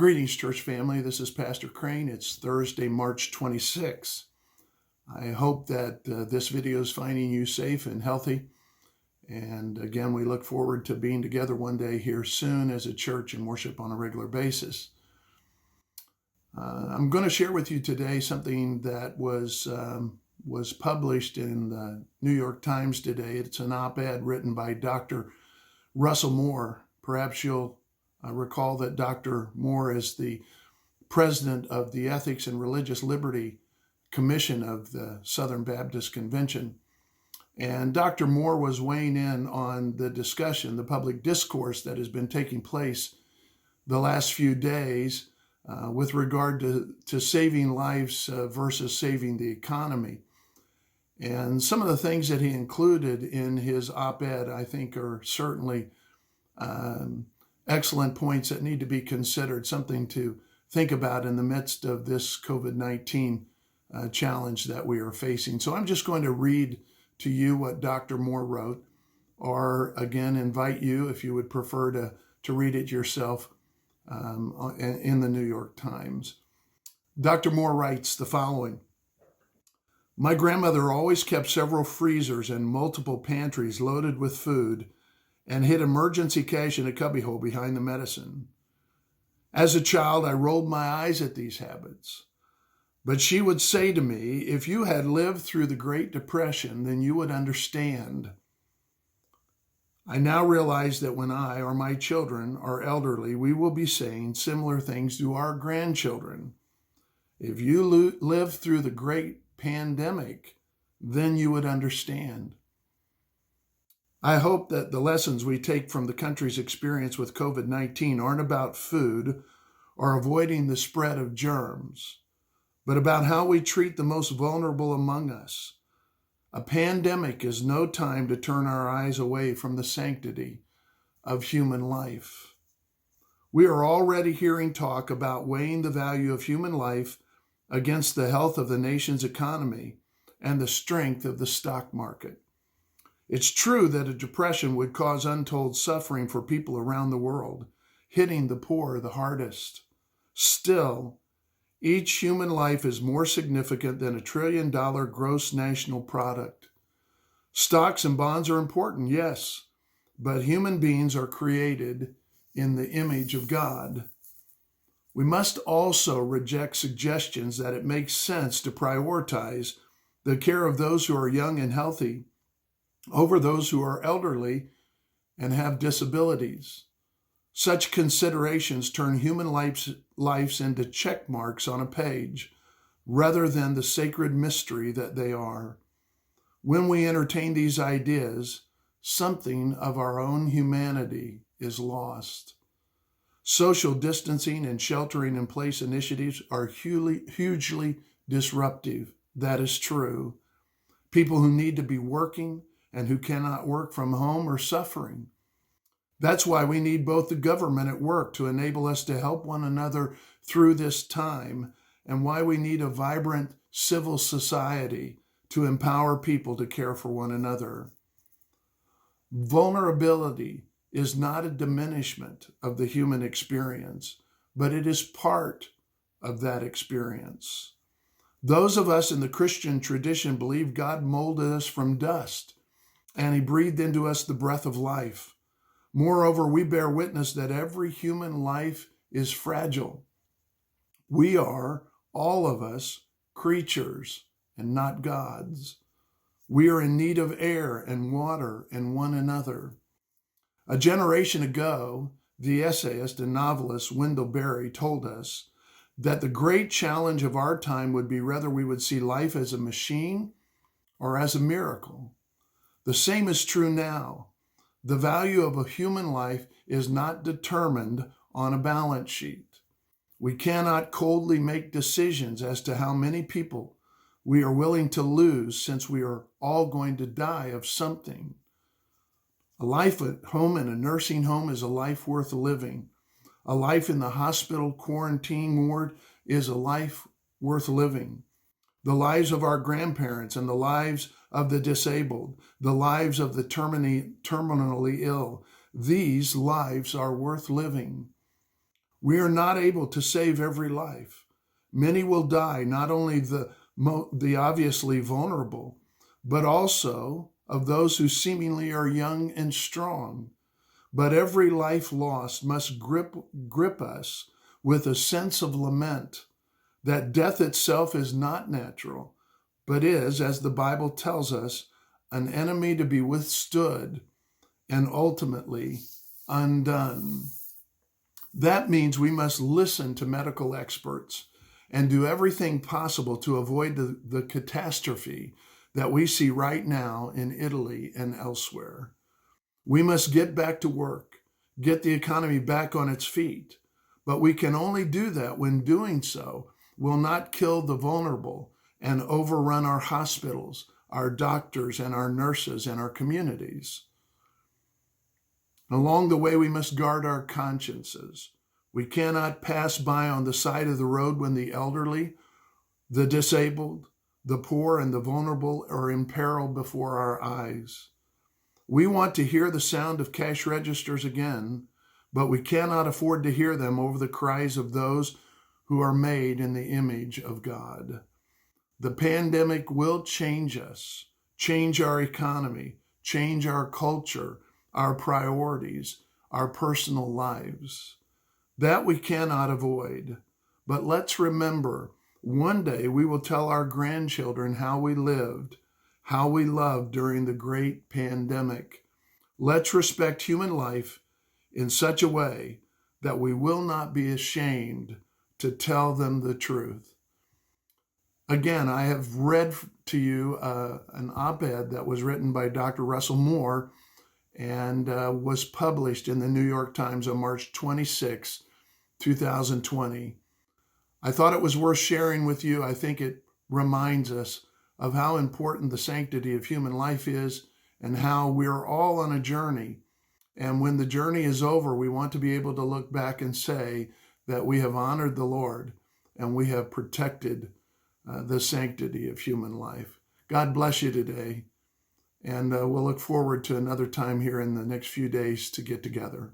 Greetings, church family. This is Pastor Crane. It's Thursday, March 26th. I hope that this video is finding you safe and healthy. And again, we look forward to being together one day here soon as a church and worship on a regular basis. I'm going to share with you today something that was published in the New York Times today. It's an op-ed written by Dr. Russell Moore. Perhaps you'll recall that Dr. Moore is the president of the Ethics and Religious Liberty Commission of the Southern Baptist Convention. And Dr. Moore was weighing in on the discussion, the public discourse that has been taking place the last few days with regard to saving lives versus saving the economy. And some of the things that he included in his op-ed, I think, are certainly excellent points that need to be considered, something to think about in the midst of this COVID-19 challenge that we are facing. So I'm just going to read to you what Dr. Moore wrote, or again, invite you, if you would prefer to read it yourself in the New York Times. Dr. Moore writes the following: "My grandmother always kept several freezers and multiple pantries loaded with food and hid emergency cash in a cubbyhole behind the medicine. As a child, I rolled my eyes at these habits. But she would say to me, if you had lived through the Great Depression, then you would understand. I now realize that when I or my children are elderly, we will be saying similar things to our grandchildren. If you lived through the great pandemic, then you would understand. I hope that the lessons we take from the country's experience with COVID-19 aren't about food or avoiding the spread of germs, but about how we treat the most vulnerable among us. A pandemic is no time to turn our eyes away from the sanctity of human life. We are already hearing talk about weighing the value of human life against the health of the nation's economy and the strength of the stock market. It's true that a depression would cause untold suffering for people around the world, hitting the poor the hardest. Still, each human life is more significant than $1 trillion gross national product. Stocks and bonds are important, yes, but human beings are created in the image of God. We must also reject suggestions that it makes sense to prioritize the care of those who are young and healthy over those who are elderly and have disabilities. Such considerations turn human lives into check marks on a page rather than the sacred mystery that they are. When we entertain these ideas, something of our own humanity is lost. Social distancing and sheltering in place initiatives are hugely disruptive. That is true. People who need to be working and who cannot work from home are suffering. That's why we need both the government at work to enable us to help one another through this time, and why we need a vibrant civil society to empower people to care for one another. Vulnerability is not a diminishment of the human experience, but it is part of that experience. Those of us in the Christian tradition believe God molded us from dust, and he breathed into us the breath of life. Moreover, we bear witness that every human life is fragile. We are, all of us, creatures and not gods. We are in need of air and water and one another. A generation ago, the essayist and novelist Wendell Berry told us that the great challenge of our time would be whether we would see life as a machine or as a miracle. The same is true now. The value of a human life is not determined on a balance sheet. We cannot coldly make decisions as to how many people we are willing to lose, since we are all going to die of something. A life at home in a nursing home is a life worth living. A life in the hospital quarantine ward is a life worth living. The lives of our grandparents and the lives of the disabled, the lives of the terminally ill, these lives are worth living. We are not able to save every life. Many will die, not only the obviously vulnerable, but also of those who seemingly are young and strong. But every life lost must grip us with a sense of lament that death itself is not natural, but is, as the Bible tells us, an enemy to be withstood and ultimately undone. That means we must listen to medical experts and do everything possible to avoid the catastrophe that we see right now in Italy and elsewhere. We must get back to work, get the economy back on its feet, but we can only do that when doing so will not kill the vulnerable and overrun our hospitals, our doctors, and our nurses and our communities. Along the way, we must guard our consciences. We cannot pass by on the side of the road when the elderly, the disabled, the poor, and the vulnerable are in peril before our eyes. We want to hear the sound of cash registers again, but we cannot afford to hear them over the cries of those who are made in the image of God. The pandemic will change us, change our economy, change our culture, our priorities, our personal lives. That we cannot avoid. But let's remember, one day we will tell our grandchildren how we lived, how we loved during the great pandemic. Let's respect human life in such a way that we will not be ashamed to tell them the truth. Again, I have read to you an op-ed that was written by Dr. Russell Moore and was published in the New York Times on March 26, 2020. I thought it was worth sharing with you. I think it reminds us of how important the sanctity of human life is and how we're all on a journey. And when the journey is over, we want to be able to look back and say that we have honored the Lord and we have protected the sanctity of human life. God bless you today. And we'll look forward to another time here in the next few days to get together.